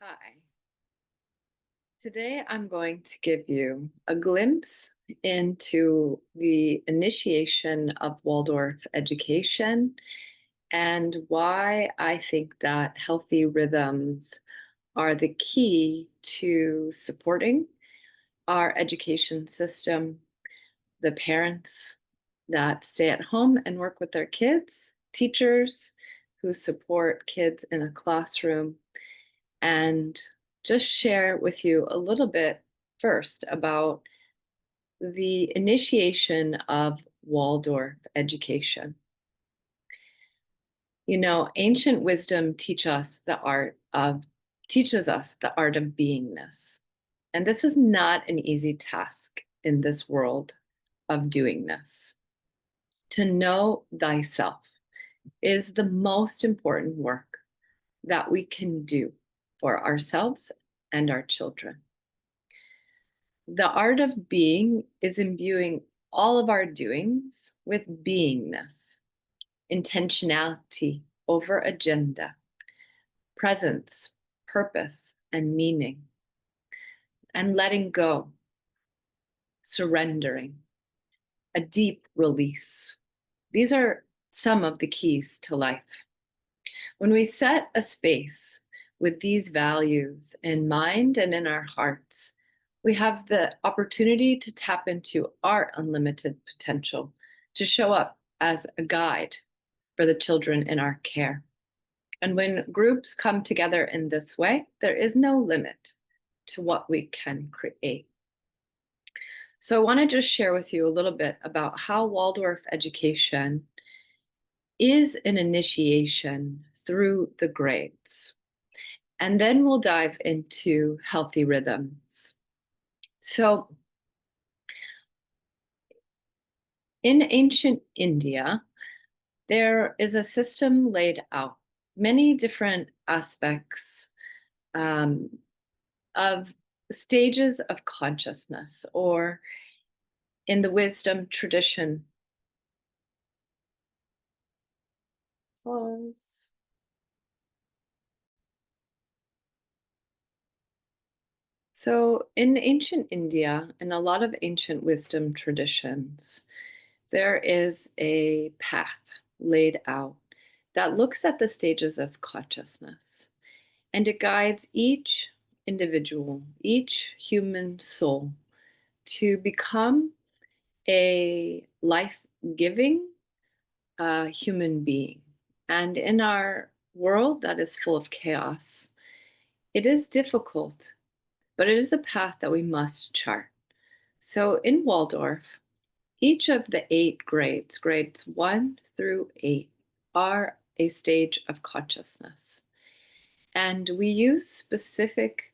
Hi. Today I'm going to give you a glimpse into the initiation of Waldorf education and why I think that healthy rhythms are the key to supporting our education system, the parents that stay at home and work with their kids, teachers who support kids in a classroom, and just share with you a little bit first about the initiation of Waldorf education. You know, ancient wisdom teaches us the art of beingness. And this is not an easy task in this world of doing this. To know thyself is the most important work that we can do for ourselves and our children. The art of being is imbuing all of our doings with beingness, intentionality over agenda, presence, purpose, and meaning, and letting go, surrendering, a deep release. These are some of the keys to life. When we set a space with these values in mind and in our hearts, we have the opportunity to tap into our unlimited potential to show up as a guide for the children in our care. And when groups come together in this way, there is no limit to what we can create. So I want to just share with you a little bit about how Waldorf education is an initiation through the grades. And then we'll dive into healthy rhythms. So, in ancient India, there is a system laid out, many different aspects of stages of consciousness, or in the wisdom tradition. Pause. So, in ancient India and a lot of ancient wisdom traditions, there is a path laid out that looks at the stages of consciousness, and it guides each individual, each human soul to become a life-giving human being. And in our world that is full of chaos, it is difficult, but it is a path that we must chart. So in Waldorf, each of the 8 grades, grades 1 through 8, are a stage of consciousness. And we use specific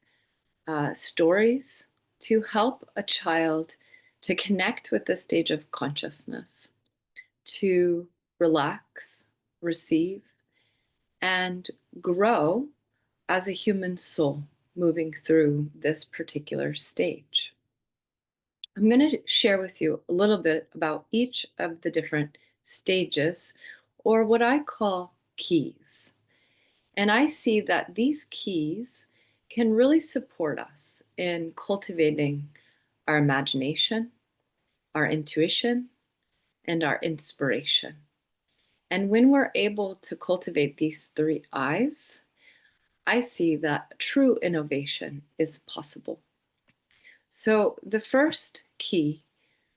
stories to help a child to connect with this stage of consciousness, to relax, receive, and grow as a human soul moving through this particular stage. I'm going to share with you a little bit about each of the different stages, or what I call keys. And I see that these keys can really support us in cultivating our imagination, our intuition, and our inspiration. And when we're able to cultivate these 3 eyes, I see that true innovation is possible. So the first key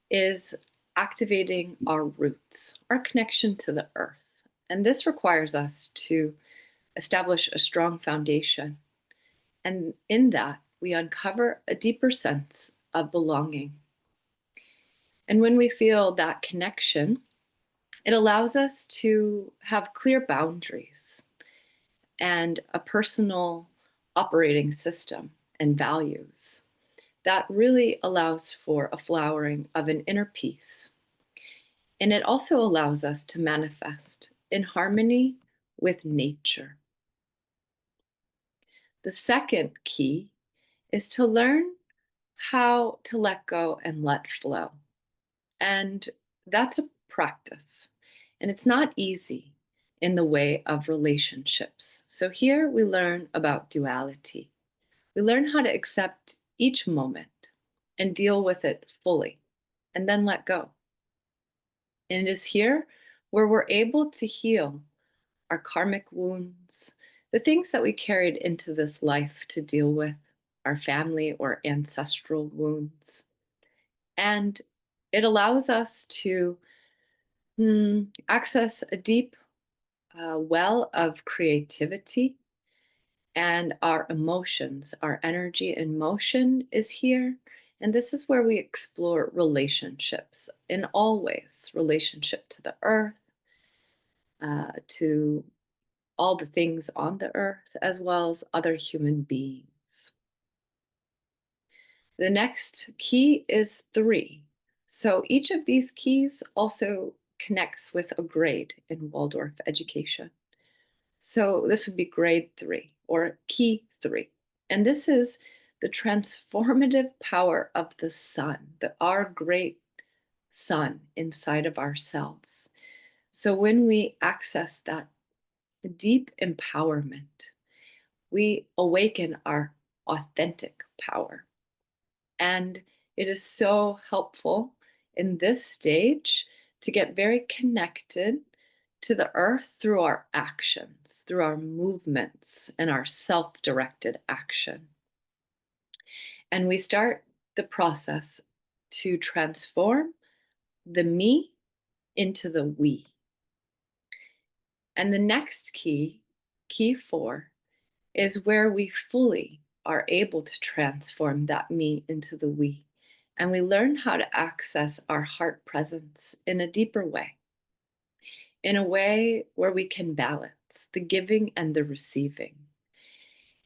is activating our roots, our connection to the earth. And this requires us to establish a strong foundation. And in that, we uncover a deeper sense of belonging. And when we feel that connection, it allows us to have clear boundaries and a personal operating system and values that really allows for a flowering of an inner peace. And it also allows us to manifest in harmony with nature. The second key is to learn how to let go and let flow. And that's a practice. And it's not easy in the way of relationships. So here we learn about duality. We learn how to accept each moment and deal with it fully, and then let go. And it is here where we're able to heal our karmic wounds, the things that we carried into this life to deal with, our family or ancestral wounds. And it allows us to access a deep well of creativity and our emotions. Our energy and motion is here. And this is where we explore relationships in all ways, relationship to the earth, to all the things on the earth, as well as other human beings. The next key is 3. So each of these keys also connects with a grade in Waldorf education. So this would be grade 3 or key 3. And this is the transformative power of the sun, our great sun inside of ourselves. So when we access that deep empowerment, we awaken our authentic power. And it is so helpful in this stage to get very connected to the earth through our actions, through our movements, and our self directed action. And we start the process to transform the me into the we. And the next key, key 4, is where we fully are able to transform that me into the we. And we learn how to access our heart presence in a deeper way, in a way where we can balance the giving and the receiving.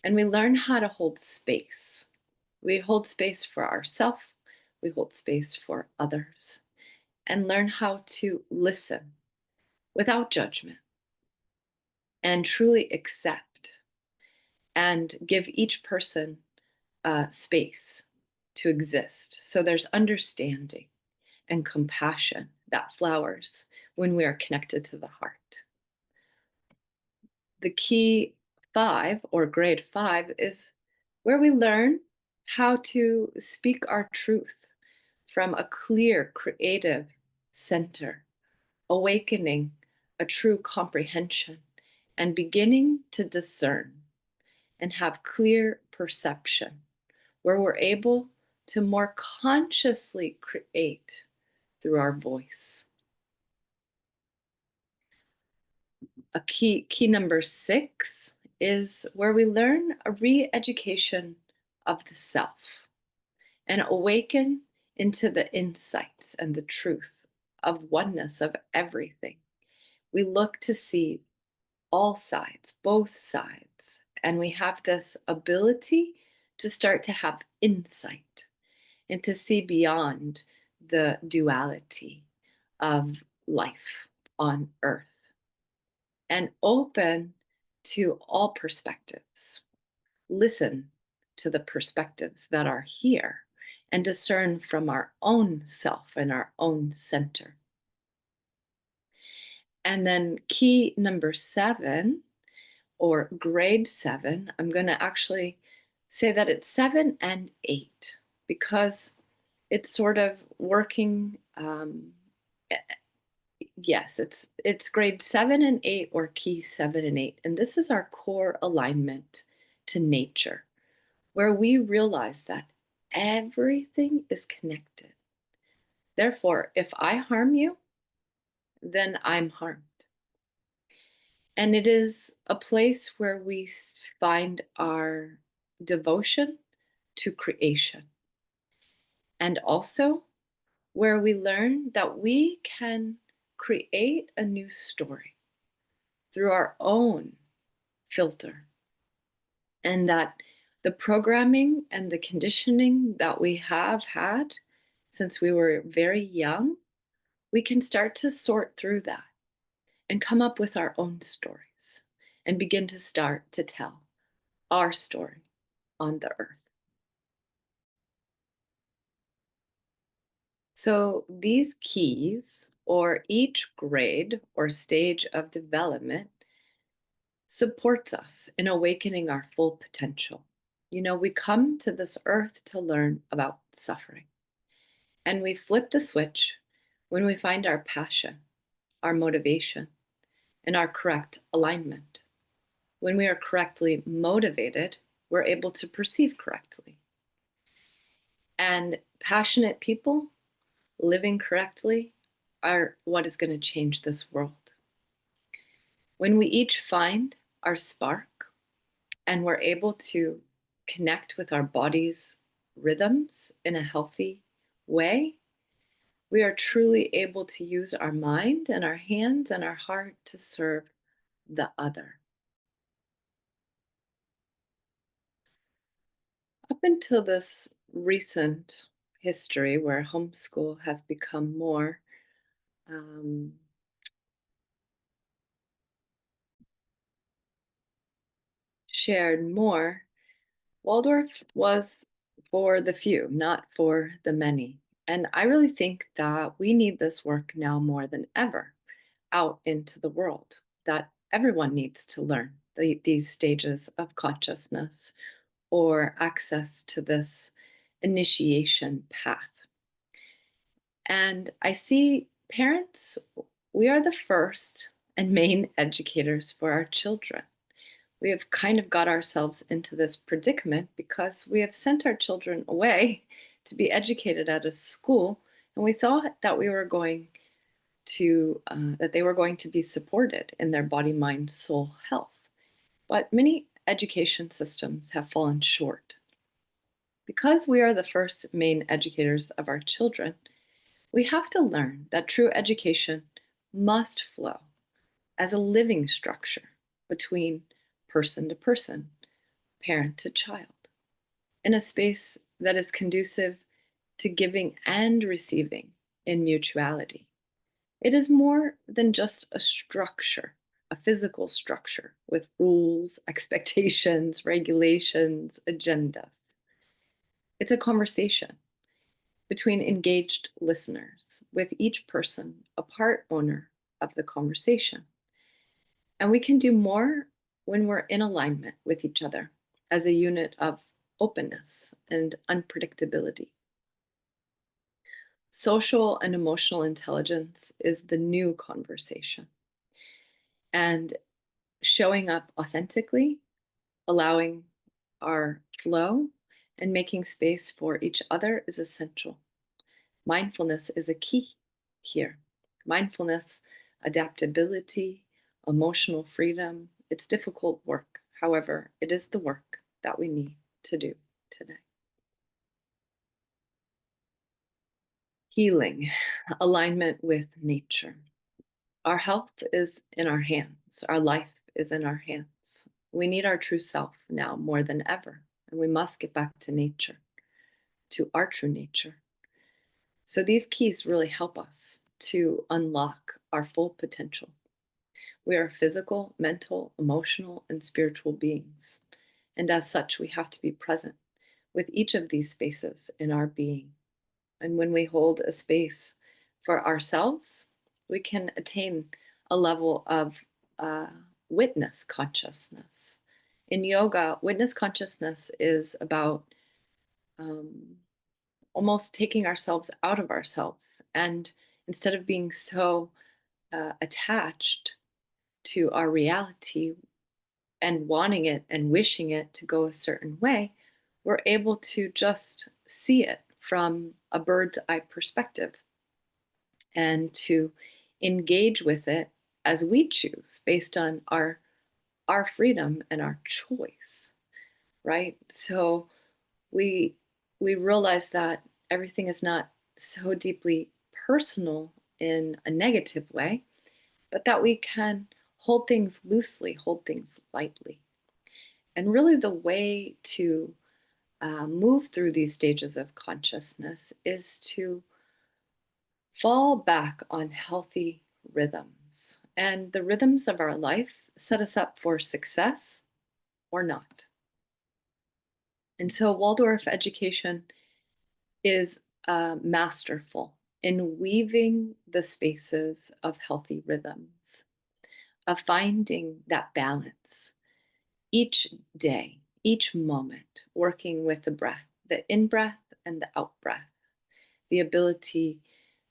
And we learn how to hold space. We hold space for ourselves, we hold space for others, and learn how to listen without judgment and truly accept and give each person space to exist. So there's understanding and compassion that flowers when we are connected to the heart. The key 5 or grade 5 is where we learn how to speak our truth from a clear, creative center, awakening a true comprehension and beginning to discern and have clear perception, where we're able to more consciously create through our voice. A key number 6 is where we learn a re-education of the self and awaken into the insights and the truth of oneness of everything. We look to see all sides, both sides, and we have this ability to start to have insight and to see beyond the duality of life on earth and open to all perspectives. Listen to the perspectives that are here and discern from our own self and our own center. And then key number 7 or grade 7, I'm going to actually say that it's 7 and 8 because it's sort of working. Yes, it's grade 7 and 8 or key 7 and 8. And this is our core alignment to nature, where we realize that everything is connected. Therefore, if I harm you, then I'm harmed. And it is a place where we find our devotion to creation. And also where we learn that we can create a new story through our own filter. And that the programming and the conditioning that we have had since we were very young, we can start to sort through that and come up with our own stories and begin to start to tell our story on the earth. So these keys, or each grade or stage of development, supports us in awakening our full potential. We come to this earth to learn about suffering. And we flip the switch when we find our passion, our motivation, and our correct alignment. When we are correctly motivated, we're able to perceive correctly. And passionate people living correctly are what is going to change this world. When we each find our spark and we're able to connect with our body's rhythms in a healthy way, we are truly able to use our mind and our hands and our heart to serve the other. Up until this recent history where homeschool has become more um, shared more, Waldorf was for the few, not for the many. And I really think that we need this work now more than ever out into the world, that everyone needs to learn these stages of consciousness or access to this initiation path. And I see parents, we are the first and main educators for our children. We have kind of got ourselves into this predicament because we have sent our children away to be educated at a school, and we thought that we were going that they were going to be supported in their body, mind, soul health. But many education systems have fallen short. Because we are the first main educators of our children, we have to learn that true education must flow as a living structure between person to person, parent to child, in a space that is conducive to giving and receiving in mutuality. It is more than just a structure, a physical structure with rules, expectations, regulations, agendas. It's a conversation between engaged listeners, with each person a part owner of the conversation. And we can do more when we're in alignment with each other as a unit of openness and unpredictability. Social and emotional intelligence is the new conversation. And showing up authentically, allowing our flow, and making space for each other is essential. Mindfulness is a key here. Mindfulness, adaptability, emotional freedom. It's difficult work. However, it is the work that we need to do today. Healing, alignment with nature. Our health is in our hands. Our life is in our hands. We need our true self now more than ever, and we must get back to nature, to our true nature. So these keys really help us to unlock our full potential. We are physical, mental, emotional, and spiritual beings. And as such, we have to be present with each of these spaces in our being. And when we hold a space for ourselves, we can attain a level of uh, witness consciousness. In yoga, witness consciousness is about um, almost taking ourselves out of ourselves. And instead of being so attached to our reality and wanting it and wishing it to go a certain way, we're able to just see it from a bird's eye perspective and to engage with it as we choose based on our freedom and our choice, right? So we we realize that everything is not so deeply personal in a negative way, but that we can hold things loosely, hold things lightly. And really, the way to move through these stages of consciousness is to fall back on healthy rhythms. And the rhythms of our life set us up for success or not. And so, Waldorf education is masterful in weaving the spaces of healthy rhythms, of finding that balance each day, each moment, working with the breath, the in breath and the out breath, the ability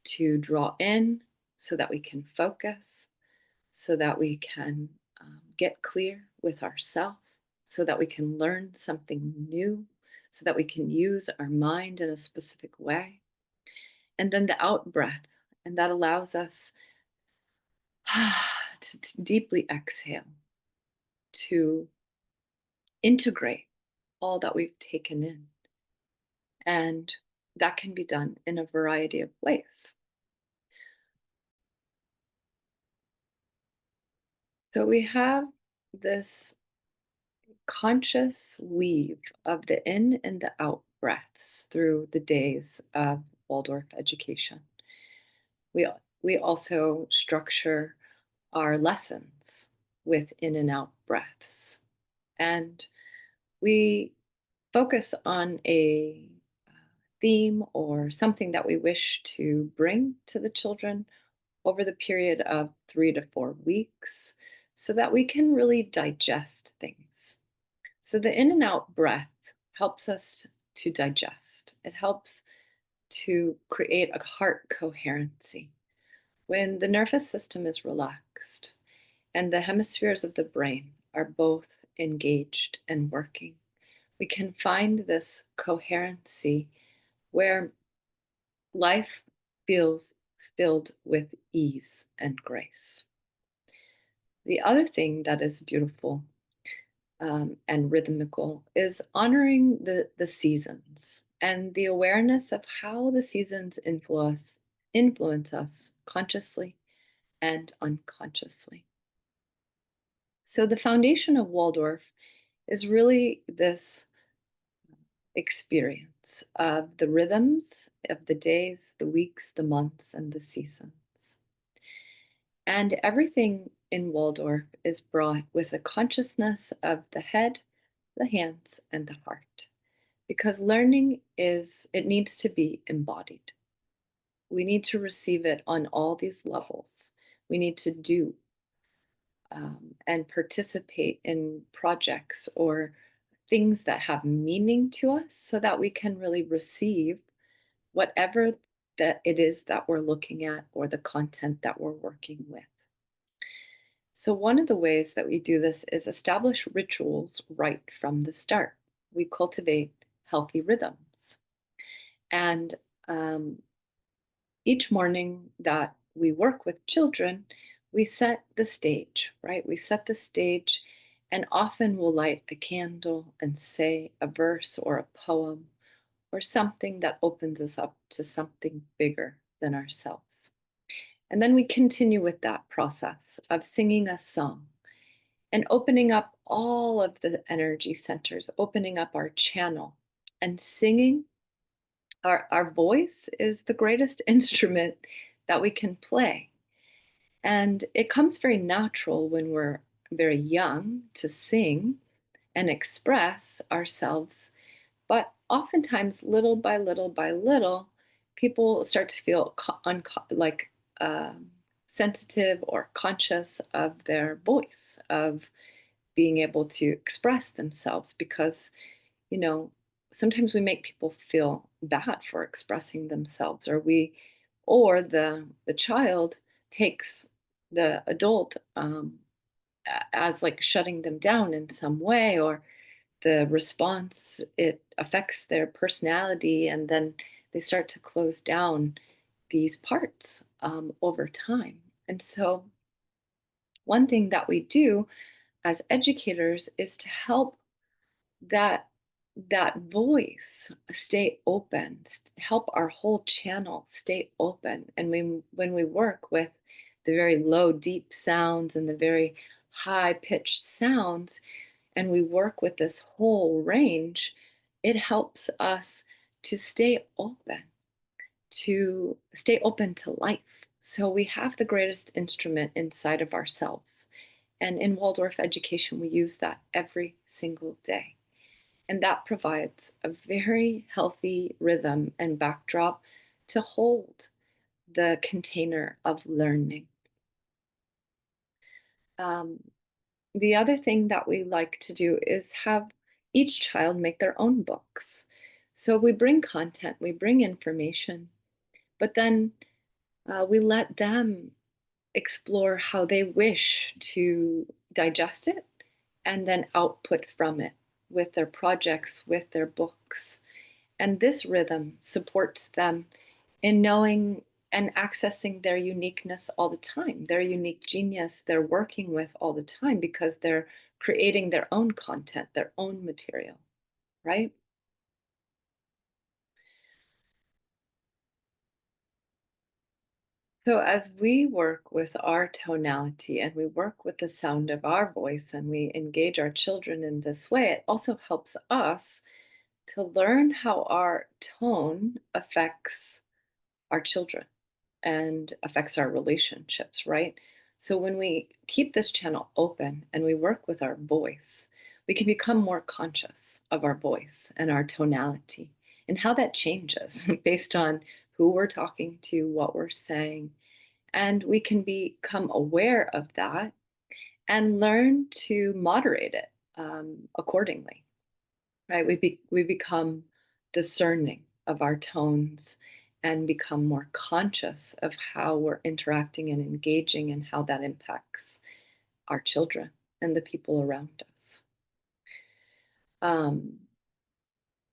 to draw in so that we can focus, so that we can get clear with ourselves, so that we can learn something new, so that we can use our mind in a specific way. And then the out breath, and that allows us to deeply exhale, to integrate all that we've taken in. And that can be done in a variety of ways. So we have this conscious weave of the in and the out breaths through the days of Waldorf education. We also structure our lessons with in and out breaths. And we focus on a theme or something that we wish to bring to the children over the period of 3 to 4 weeks so that we can really digest things. So the in and out breath helps us to digest. It helps to create a heart coherency. When the nervous system is relaxed and the hemispheres of the brain are both engaged and working, we can find this coherency where life feels filled with ease and grace. The other thing that is beautiful and rhythmical is honoring the seasons and the awareness of how the seasons influence us consciously and unconsciously. So the foundation of Waldorf is really this experience of the rhythms of the days, the weeks, the months, and the seasons. And everything in Waldorf is brought with a consciousness of the head, the hands, and the heart. Because learning it needs to be embodied. We need to receive it on all these levels. We need to do and participate in projects or things that have meaning to us so that we can really receive whatever that it is that we're looking at or the content that we're working with. So, one of the ways that we do this is establish rituals right from the start. We cultivate healthy rhythms. And um, each morning that we work with children, we set the stage, right? We set the stage, and often we'll light a candle and say a verse or a poem or something that opens us up to something bigger than ourselves. And then we continue with that process of singing a song and opening up all of the energy centers, opening up our channel and singing. Our voice is the greatest instrument that we can play. And it comes very natural when we're very young to sing and express ourselves. But oftentimes, little by little by little, people start to feel like sensitive or conscious of their voice, of being able to express themselves because, you know, sometimes we make people feel bad for expressing themselves, or the child takes the adult as like shutting them down in some way, or the response, it affects their personality, and then they start to close down these parts over time. And so, one thing that we do as educators is to help that that voice stay open, help our whole channel stay open. And when we work with the very low deep sounds and the very high pitched sounds, and we work with this whole range, it helps us to stay open, to life. So we have the greatest instrument inside of ourselves. And in Waldorf education, we use that every single day. And that provides a very healthy rhythm and backdrop to hold the container of learning. Um, the other thing that we like to do is have each child make their own books. So we bring content, we bring information, but then we let them explore how they wish to digest it and then output from it with their projects, with their books. And this rhythm supports them in knowing and accessing their uniqueness all the time, their unique genius they're working with all the time because they're creating their own content, their own material, right? So, as we work with our tonality and we work with the sound of our voice and we engage our children in this way, it also helps us to learn how our tone affects our children and affects our relationships, right? So when we keep this channel open and we work with our voice, we can become more conscious of our voice and our tonality and how that changes based on who we're talking to, what we're saying. And we can become aware of that and learn to moderate it accordingly, right? We become discerning of our tones and become more conscious of how we're interacting and engaging and how that impacts our children and the people around us. Um,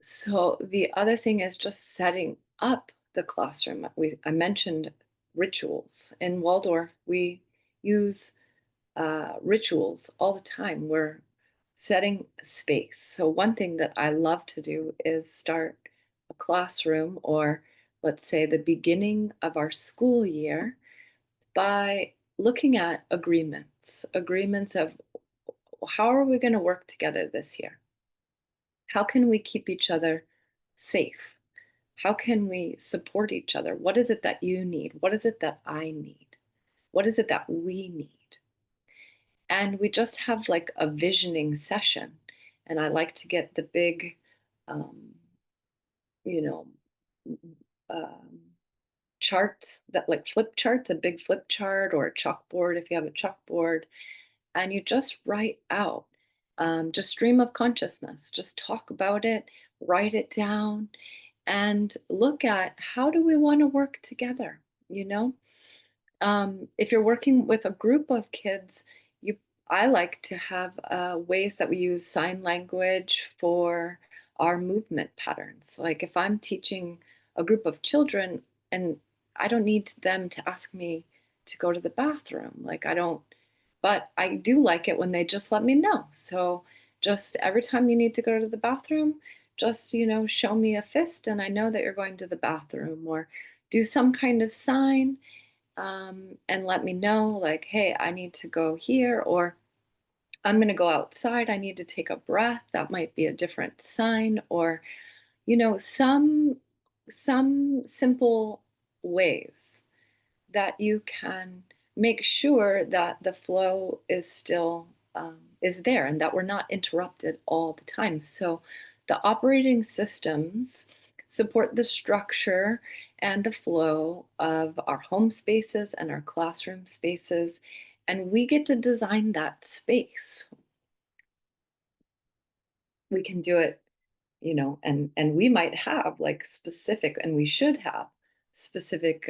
so the other thing is just setting up the classroom. I mentioned rituals. In Waldorf, we use rituals all the time. We're setting space. So, one thing that I love to do is start a classroom or let's say the beginning of our school year by looking at agreements of how are we going to work together this year? How can we keep each other safe? How can we support each other? What is it that you need? What is it that I need? What is it that we need? And we just have like a visioning session. And I like to get the big, um, you know, um, charts that like flip charts, a big flip chart or a chalkboard if you have a chalkboard, and you just write out, just stream of consciousness, just talk about it, write it down, and look at how do we want to work together, you know? If you're working with a group of kids, you I like to have ways that we use sign language for our movement patterns. Like if I'm teaching a group of children and I don't need them to ask me to go to the bathroom, like I don't, but I do like it when they just let me know. So just every time you need to go to the bathroom, just, show me a fist and I know that you're going to the bathroom or do some kind of sign and let me know, like, hey, I need to go here, or I'm going to go outside. I need to take a breath. That might be a different sign, or some simple ways that you can make sure that the flow is still is there and that we're not interrupted all the time. So the operating systems support the structure and the flow of our home spaces and our classroom spaces, and we get to design that space. We can do it, and we might have like specific, and we should have specific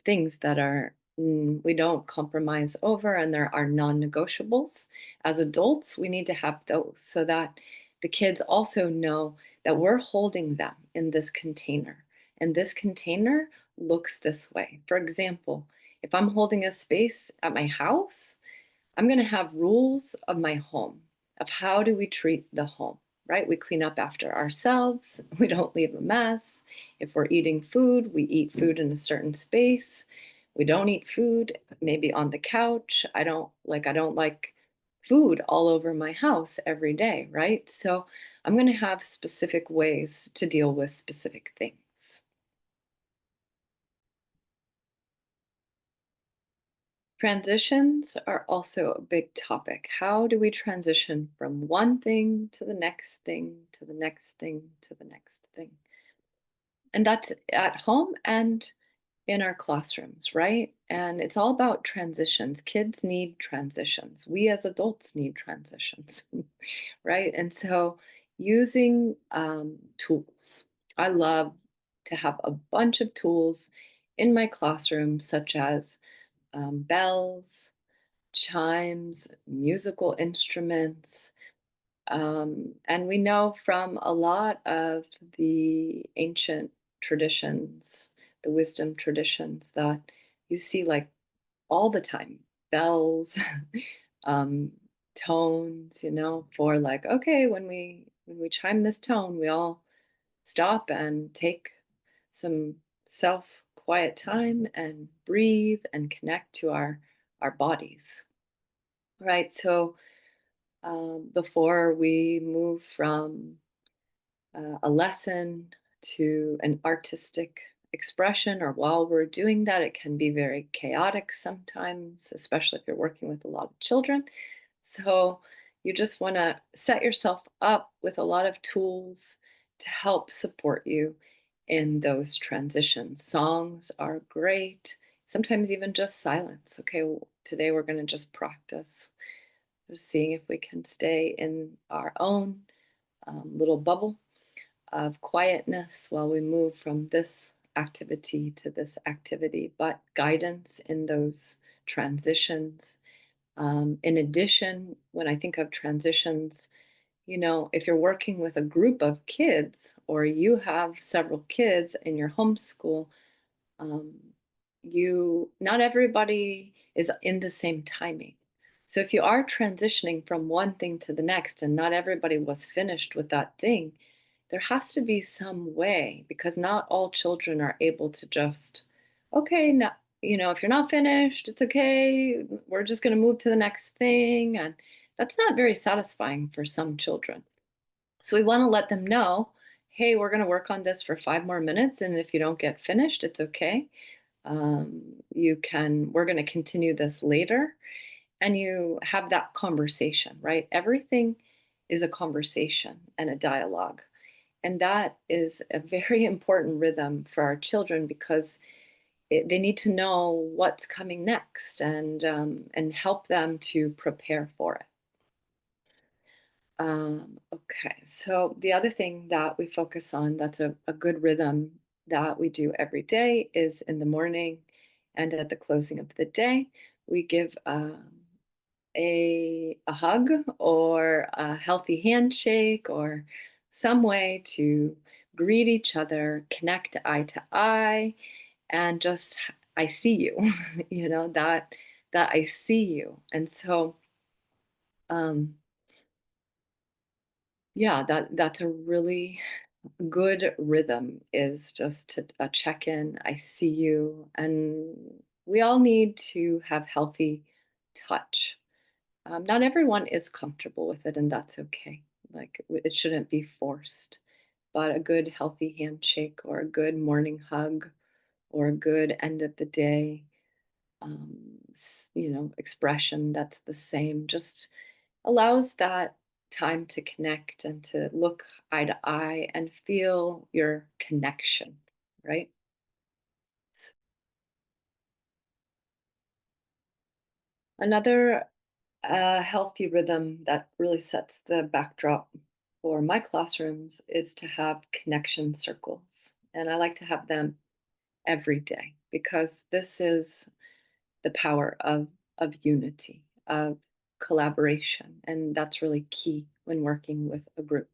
things that are we don't compromise over, and there are non-negotiables. As adults, we need to have those so that the kids also know that we're holding them in this container, and this container looks this way. For example, if I'm holding a space at my house, I'm going to have rules of my home, of how do we treat the home, right? We clean up after ourselves. We don't leave a mess. If we're eating food, we eat food in a certain space. We don't eat food maybe on the couch. I don't like food all over my house every day, right? So I'm going to have specific ways to deal with specific things. Transitions are also a big topic. How do we transition from one thing to the next thing to the next thing to the next thing? And that's at home and in our classrooms, right? And it's all about transitions. Kids need transitions. We as adults need transitions, right? And so, using tools. I love to have a bunch of tools in my classroom, such as bells, chimes, musical instruments. And we know from a lot of the ancient traditions, the wisdom traditions, that you see like all the time bells, um, tones, for like, okay, when we chime this tone, we all stop and take some self quiet time and breathe and connect to our bodies. Right. So before we move from a lesson to an artistic expression, or while we're doing that, it can be very chaotic sometimes, especially if you're working with a lot of children. So you just want to set yourself up with a lot of tools to help support you in those transitions. Songs are great. Sometimes even just silence. Okay, today we're going to just practice, just seeing if we can stay in our own little bubble of quietness while we move from this activity to this activity, but guidance in those transitions. In addition, when I think of transitions, if you're working with a group of kids or you have several kids in your homeschool, um, not everybody is in the same timing. So if you are transitioning from one thing to the next and not everybody was finished with that thing, there has to be some way, because not all children are able to just, okay, now, if you're not finished, it's okay. We're just going to move to the next thing. And that's not very satisfying for some children. So we want to let them know, hey, we're going to work on this for 5 more minutes. And if you don't get finished, it's okay. We're going to continue this later. And you have that conversation, right? Everything is a conversation and a dialogue. And that is a very important rhythm for our children, because they need to know what's coming next, and help them to prepare for it. Okay, so the other thing that we focus on, that's a good rhythm that we do every day, is in the morning and at the closing of the day, we give a hug or a healthy handshake, or some way to greet each other, connect eye to eye, and just, I see you, that I see you. And so, um, yeah, that's a really good rhythm, is just to a check in. I see you, and we all need to have healthy touch. Not everyone is comfortable with it, and that's okay. Like, it shouldn't be forced. But a good, healthy handshake, or a good morning hug, or a good end of the day, expression that's the same, just allows that time to connect and to look eye to eye and feel your connection, right? Another healthy rhythm that really sets the backdrop for my classrooms is to have connection circles. And I like to have them every day, because this is the power of unity, of collaboration. And that's really key when working with a group.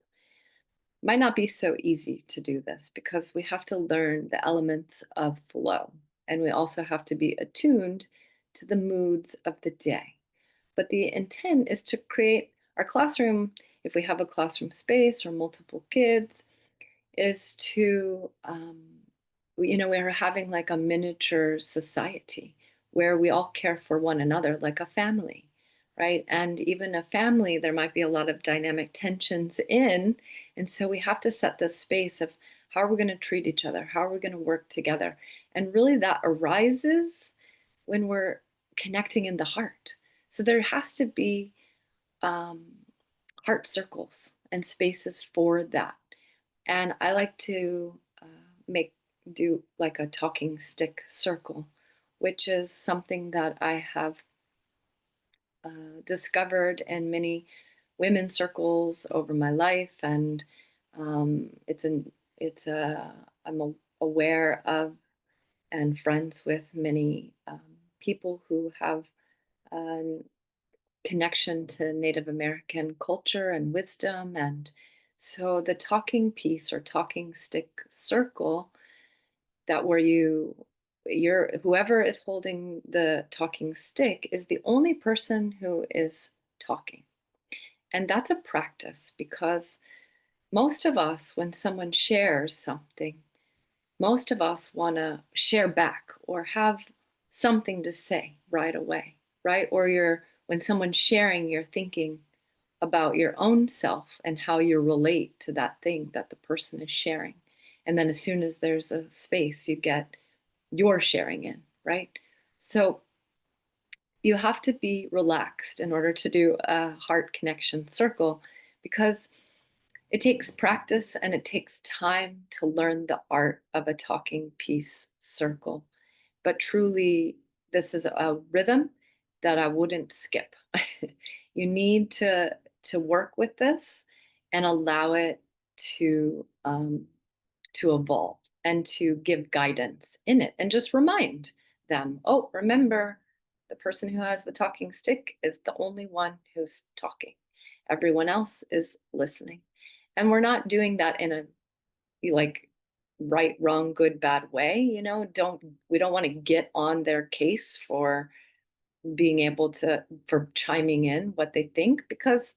Might not be so easy to do this, because we have to learn the elements of flow. And we also have to be attuned to the moods of the day. But the intent is to create our classroom, if we have a classroom space or multiple kids, is to, we're having like a miniature society where we all care for one another, like a family, right? And even a family, there might be a lot of dynamic tensions in. And so we have to set this space of how are we going to treat each other? How are we going to work together? And really, that arises when we're connecting in the heart. So there has to be um, heart circles and spaces for that. And I like to make do like a talking stick circle, which is something that I have discovered in many women circles over my life, and it's an it's a aware of and friends with many people who have a connection to Native American culture and wisdom. And so the talking piece or talking stick circle, that where you're whoever is holding the talking stick is the only person who is talking. And that's a practice, because most of us, when someone shares something, most of us want to share back or have something to say right away, right? Or when someone's sharing, you're thinking about your own self and how you relate to that thing that the person is sharing. And then as soon as there's a space, you get your sharing in, right? So you have to be relaxed in order to do a heart connection circle, because it takes practice and it takes time to learn the art of a talking piece circle. But truly, this is a rhythm that I wouldn't skip. You need to work with this and allow it to to evolve and to give guidance in it, and just remind them, oh, remember, the person who has the talking stick is the only one who's talking. Everyone else is listening. And we're not doing that in a like right, wrong, good, bad way. Don't we don't want to get on their case for being able to for chiming in what they think, because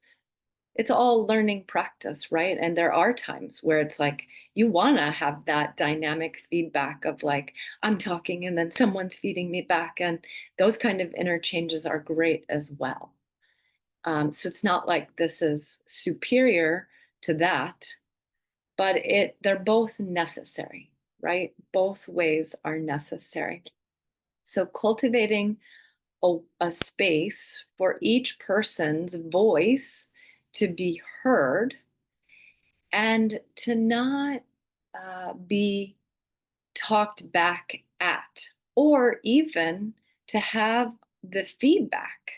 it's all learning practice, right? And there are times where it's like you want to have that dynamic feedback of like, I'm talking and then someone's feeding me back. And those kind of interchanges are great as well. So it's not like this is superior to that, but they're both necessary, right? Both ways are necessary. So cultivating a space for each person's voice to be heard, and to not be talked back at, or even to have the feedback,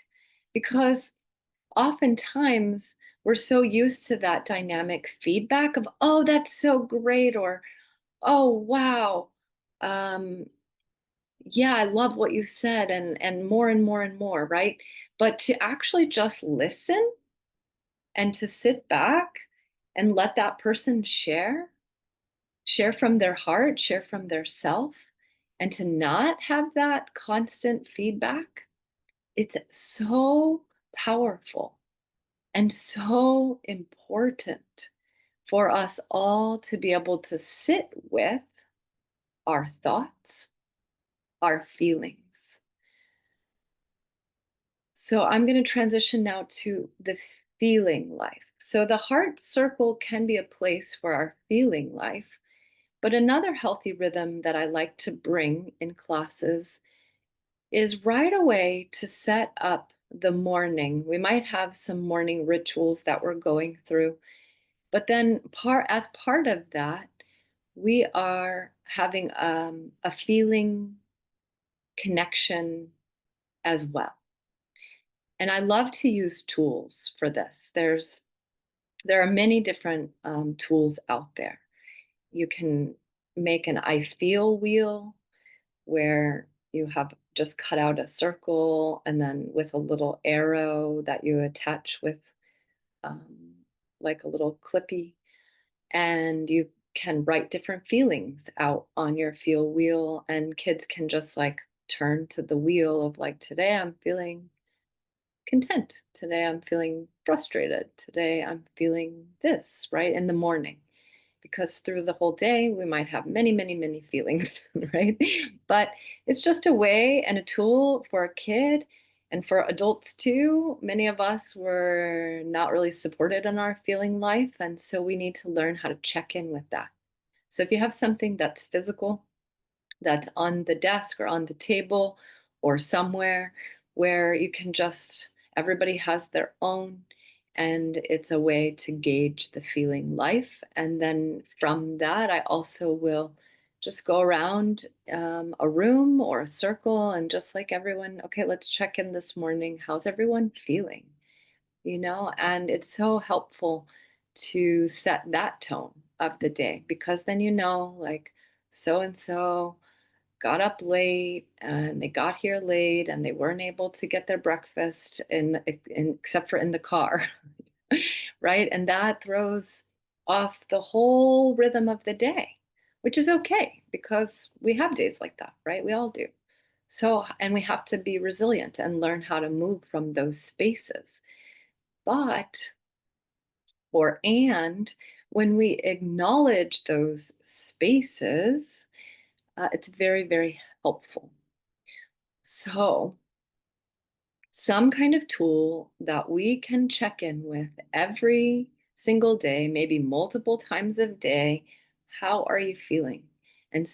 because oftentimes we're so used to that dynamic feedback of, oh, that's so great, or oh, wow, um, yeah, I love what you said, and more and more and more, right? But to actually just listen and to sit back and let that person share from their heart, share from their self, and to not have that constant feedback, it's so powerful and so important for us all to be able to sit with our thoughts, our feelings. So I'm going to transition now to the feeling life. So the heart circle can be a place for our feeling life, but another healthy rhythm that I like to bring in classes is right away to set up the morning. We might have some morning rituals that we're going through, but then as part of that, we are having a feeling connection as well. And I love to use tools for this. There are many different tools out there. You can make an I feel wheel, where you have just cut out a circle and then with a little arrow that you attach with um, like a little clippy, and you can write different feelings out on your feel wheel, and kids can just like turn to the wheel of like, today I'm feeling content. Today I'm feeling frustrated. Today I'm feeling this, right? In the morning. Because through the whole day, we might have many, many, many feelings, right? But it's just a way and a tool for a kid and for adults too. Many of us were not really supported in our feeling life. And so we need to learn how to check in with that. So if you have something that's physical, that's on the desk or on the table or somewhere where you can just, everybody has their own, and it's a way to gauge the feeling life. And then from that, I also will just go around a room or a circle and just like everyone, okay, let's check in this morning. How's everyone feeling? and it's so helpful to set that tone of the day because then like so and so got up late and they got here late and they weren't able to get their breakfast except for in the car, right? And that throws off the whole rhythm of the day, which is okay because we have days like that, right? We all do. So, and we have to be resilient and learn how to move from those spaces. But, and when we acknowledge those spaces, it's very, very helpful. So, some kind of tool that we can check in with every single day, maybe multiple times a day. How are you feeling? And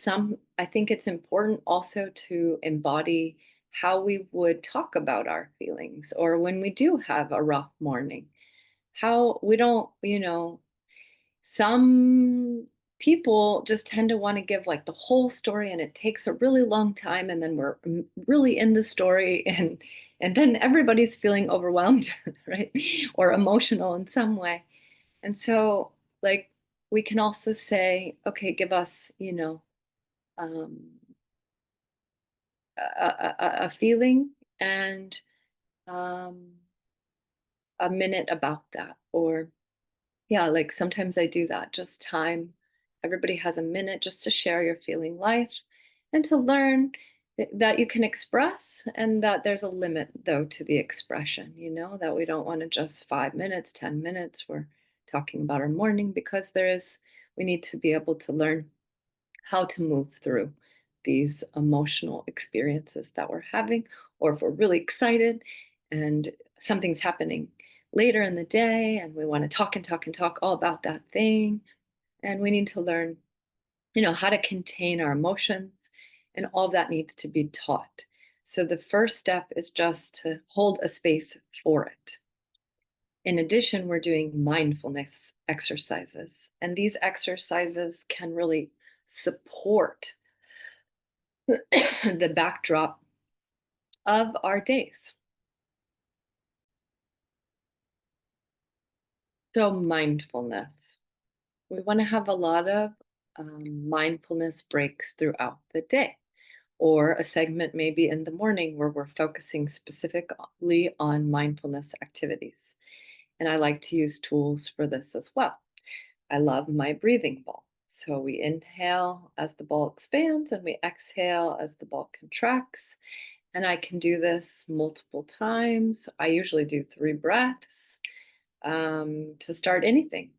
I think it's important also to embody how we would talk about our feelings or when we do have a rough morning. How we don't, some people just tend to want to give like the whole story and it takes a really long time and then we're really in the story and then everybody's feeling overwhelmed, right? Or emotional in some way. And so like we can also say, okay, give us, um, a feeling and um, a minute about that. Or yeah, like sometimes I do that, just time. Everybody has a minute just to share your feeling life and to learn that you can express and that there's a limit though to the expression, that we don't want to just 5 minutes, 10 minutes. We're talking about our morning because we need to be able to learn how to move through these emotional experiences that we're having, or if we're really excited and something's happening later in the day and we want to talk and talk and talk all about that thing. And we need to learn, how to contain our emotions, and all of that needs to be taught. So the first step is just to hold a space for it. In addition, we're doing mindfulness exercises, and these exercises can really support the backdrop of our days. So, mindfulness. We want to have a lot of mindfulness breaks throughout the day, or a segment maybe in the morning where we're focusing specifically on mindfulness activities. And I like to use tools for this as well. I love my breathing ball. So we inhale as the ball expands and we exhale as the ball contracts. And I can do this multiple times. I usually do 3 breaths to start anything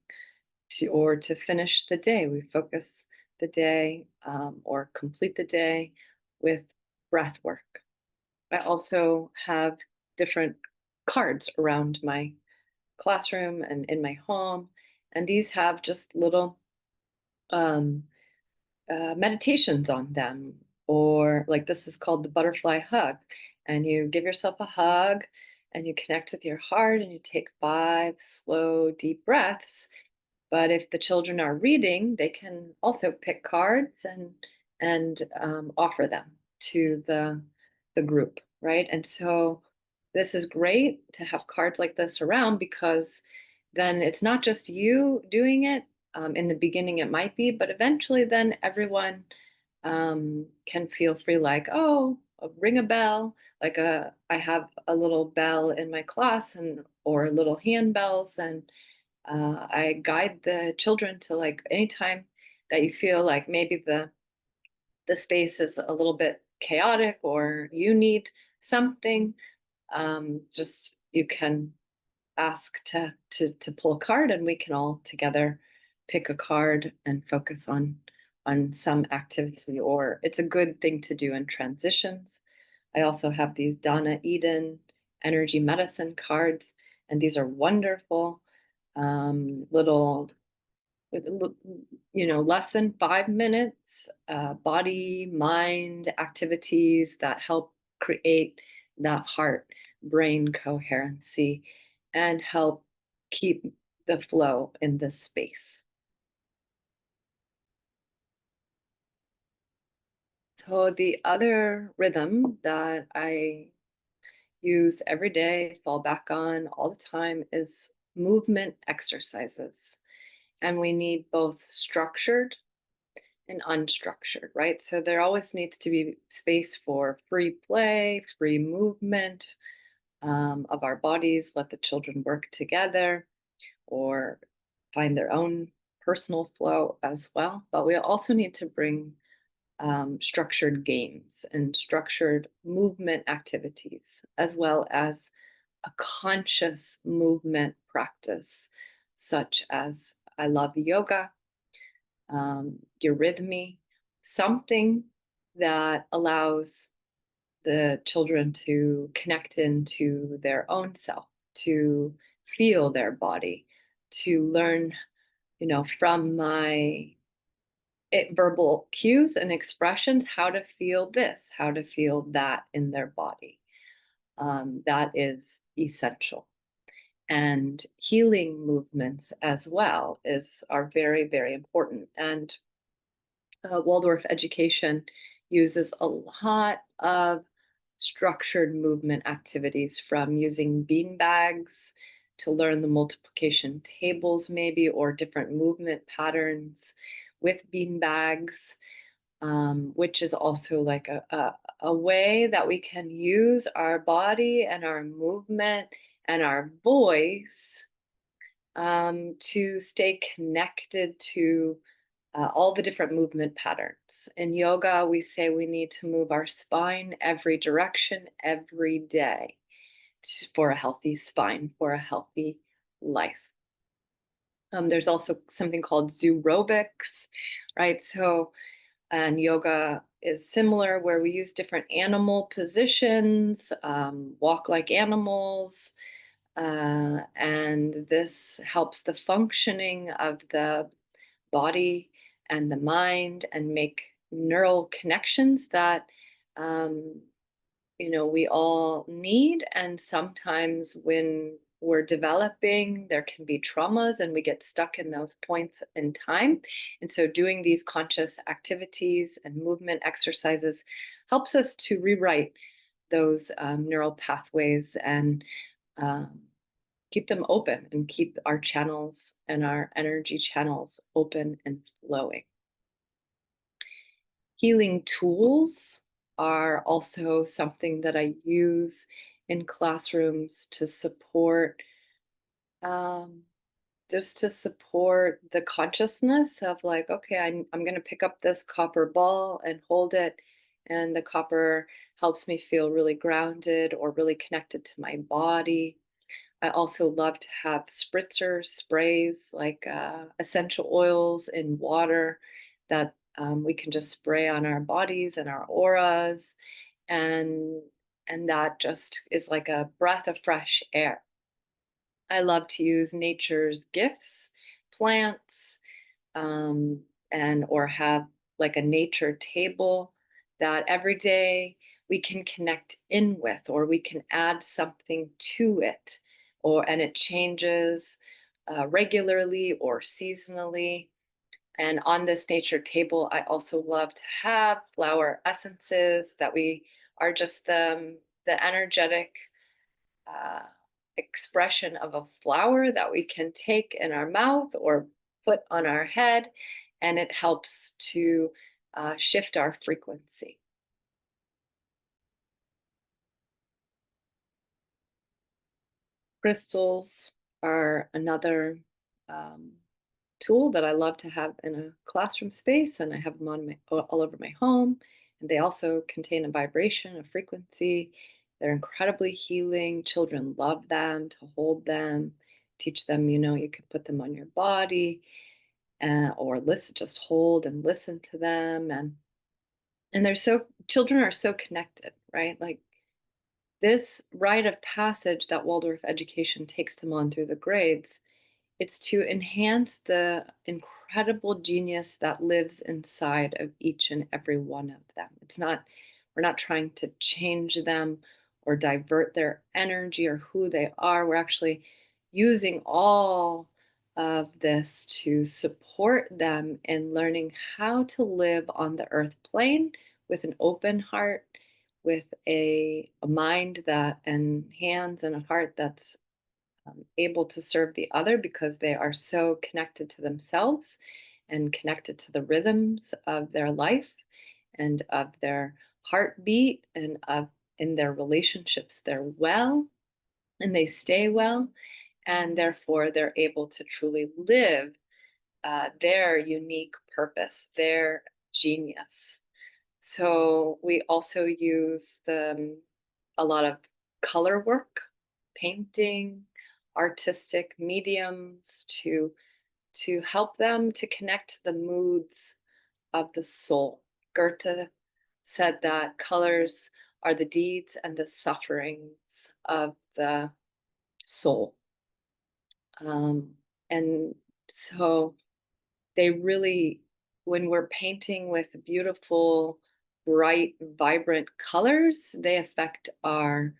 or to finish the day. We focus the day or complete the day with breath work. I also have different cards around my classroom and in my home, and these have just little um, meditations on them, or like this is called the butterfly hug. And you give yourself a hug and you connect with your heart and you take 5 slow, deep breaths. But if the children are reading, they can also pick cards and offer them to the group, right? And so this is great to have cards like this around because then it's not just you doing it. In the beginning, it might be, but eventually, then everyone can feel free, like, oh, ring a bell. Like I have a little bell in my class, and or little handbells, and I guide the children to like anytime that you feel like maybe the space is a little bit chaotic or you need something, just you can ask to pull a card and we can all together pick a card and focus on some activity, or it's a good thing to do in transitions. I also have these Donna Eden energy medicine cards, and these are wonderful little less than 5 minutes body mind activities that help create that heart brain coherency and help keep the flow in this space. So the other rhythm that I use every day, fall back on all the time, is movement exercises. And we need both structured and unstructured, right? So there always needs to be space for free play, free movement of our bodies, let the children work together or find their own personal flow as well. But we also need to bring structured games and structured movement activities, as well as a conscious movement practice, such as I love yoga, eurythmy, something that allows the children to connect into their own self, to feel their body, to learn, from my verbal cues and expressions, how to feel this, how to feel that in their body. That is essential. And healing movements as well are very, very important. And Waldorf education uses a lot of structured movement activities, from using bean bags to learn the multiplication tables, maybe, or different movement patterns with bean bags, which is also like a way that we can use our body and our movement and our voice to stay connected to all the different movement patterns. In yoga, we say we need to move our spine every direction every day for a healthy spine, for a healthy life. There's also something called zooaerobics, right? So, and yoga is similar, where we use different animal positions, walk like animals, and this helps the functioning of the body and the mind and make neural connections that um, we all need. And sometimes when we're developing, there can be traumas and we get stuck in those points in time. And so doing these conscious activities and movement exercises helps us to rewrite those neural pathways and um, keep them open and keep our channels and our energy channels open and flowing. Healing tools are also something that I use in classrooms to support, um, just to support the consciousness of, like, okay, I'm going to pick up this copper ball and hold it, and the copper helps me feel really grounded or really connected to my body. I also love to have spritzers, sprays, like essential oils in water that we can just spray on our bodies and our auras, and that just is like a breath of fresh air. I love to use nature's gifts, plants, um, and or have like a nature table that every day we can connect in with, or we can add something to it, and it changes regularly or seasonally. And on this nature table, I also love to have flower essences that we are just the energetic uh, expression of a flower that we can take in our mouth or put on our head, and it helps to shift our frequency. Crystals are another um, tool that I love to have in a classroom space, and I have them on all over my home. And they also contain a vibration, a frequency. They're incredibly healing. Children love them, to hold them, teach them, you can put them on your body, or listen, just hold and listen to them. And children are so connected, right? Like, this rite of passage that Waldorf education takes them on through the grades, it's to enhance the incredible genius that lives inside of each and every one of them. We're not trying to change them or divert their energy or who they are. We're actually using all of this to support them in learning how to live on the earth plane with an open heart, with a mind that and hands and a heart that's able to serve the other because they are so connected to themselves and connected to the rhythms of their life and of their heartbeat and of in their relationships. They're well and they stay well, and therefore they're able to truly live their unique purpose, their genius. So we also use a lot of color work, painting, artistic mediums to help them to connect to the moods of the soul. Goethe said that colors are the deeds and the sufferings of the soul. Um, and so they really, when we're painting with beautiful, bright, vibrant colors, they affect our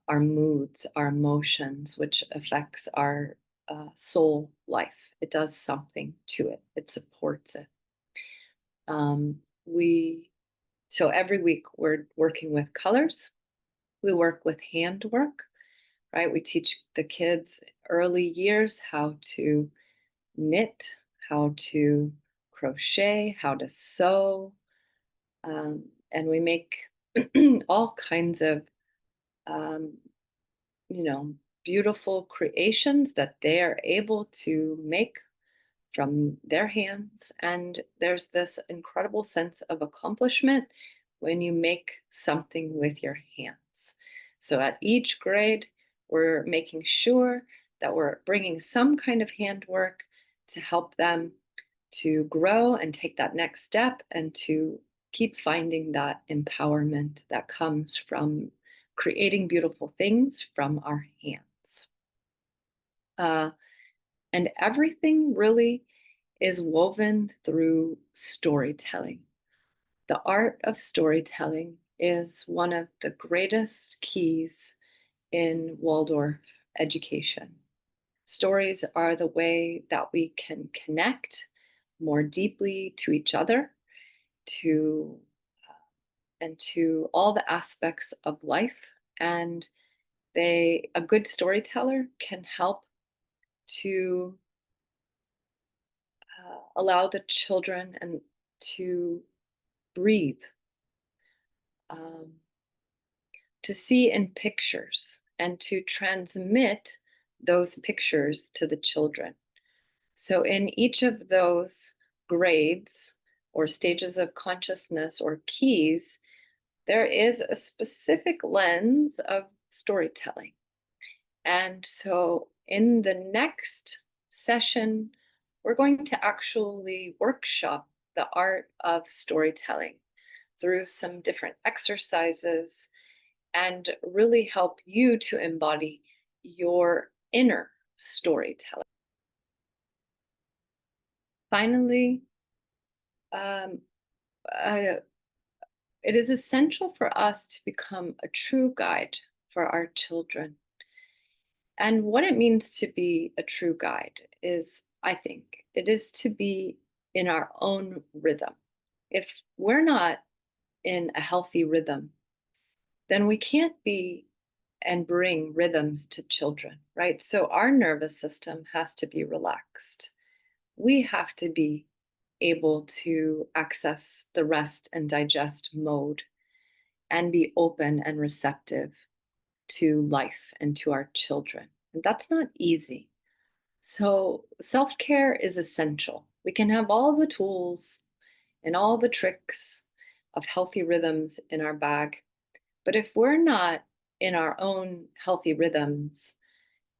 moods, our emotions, which affects our soul life. It does something to it. It supports it. We so every week we're working with colors. We work with handwork, right? We teach the kids early years how to knit, how to crochet, how to sew, and we make all kinds of um, you know, beautiful creations that they are able to make from their hands. And there's this incredible sense of accomplishment when you make something with your hands. So at each grade, we're making sure that we're bringing some kind of handwork to help them to grow and take that next step and to keep finding that empowerment that comes from creating beautiful things from our hands. Uh, and everything really is woven through storytelling. The art of storytelling is one of the greatest keys in Waldorf education. Stories are the way that we can connect more deeply to each other, to and to all the aspects of life. And a good storyteller can help to allow the children and to breathe, um, to see in pictures, and to transmit those pictures to the children. So, in each of those grades or stages of consciousness or keys, there is a specific lens of storytelling. And so, in the next session, we're going to actually workshop the art of storytelling through some different exercises and really help you to embody your inner storyteller. Finally, um, uh, it is essential for us to become a true guide for our children. And what it means to be a true guide is, I think, it is to be in our own rhythm. If we're not in a healthy rhythm, then we can't be and bring rhythms to children, right? So our nervous system has to be relaxed. We have to be able to access the rest and digest mode and be open and receptive to life and to our children. And that's not easy. So, self care is essential. We can have all the tools and all the tricks of healthy rhythms in our bag. But if we're not in our own healthy rhythms,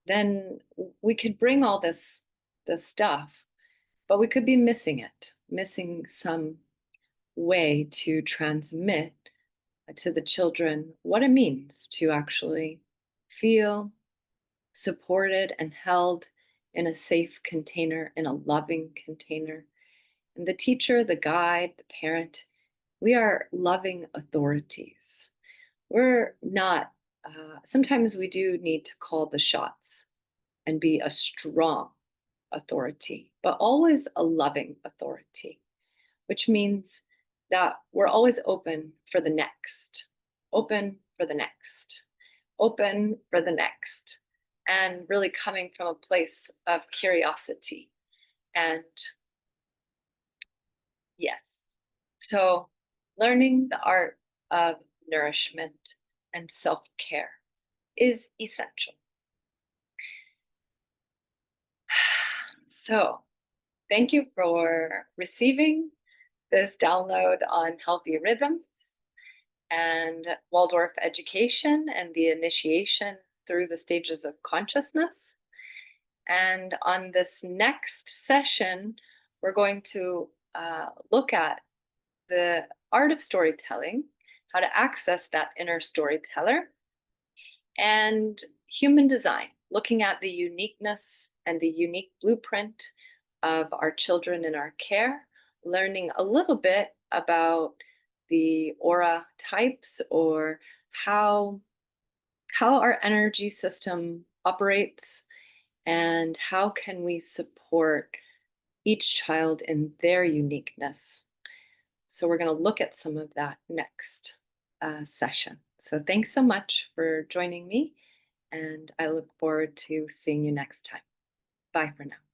then we could bring all this stuff, but we could be missing it, missing some way to transmit to the children what it means to actually feel supported and held in a safe container, in a loving container. And the teacher, the guide, the parent, we are loving authorities. We're not, sometimes we do need to call the shots and be a strong authority, but always a loving authority, which means that we're always open for the next, open for the next, open for the next, and really coming from a place of curiosity. And yes, so learning the art of nourishment and self care is essential. So, thank you for receiving this download on healthy rhythms and Waldorf education and the initiation through the stages of consciousness. And on this next session, we're going to look at the art of storytelling, how to access that inner storyteller, and human design, looking at the uniqueness and the unique blueprint of our children in our care, learning a little bit about the aura types or how our energy system operates and how can we support each child in their uniqueness. So we're going to look at some of that next session. So thanks so much for joining me, and I look forward to seeing you next time. Bye for now.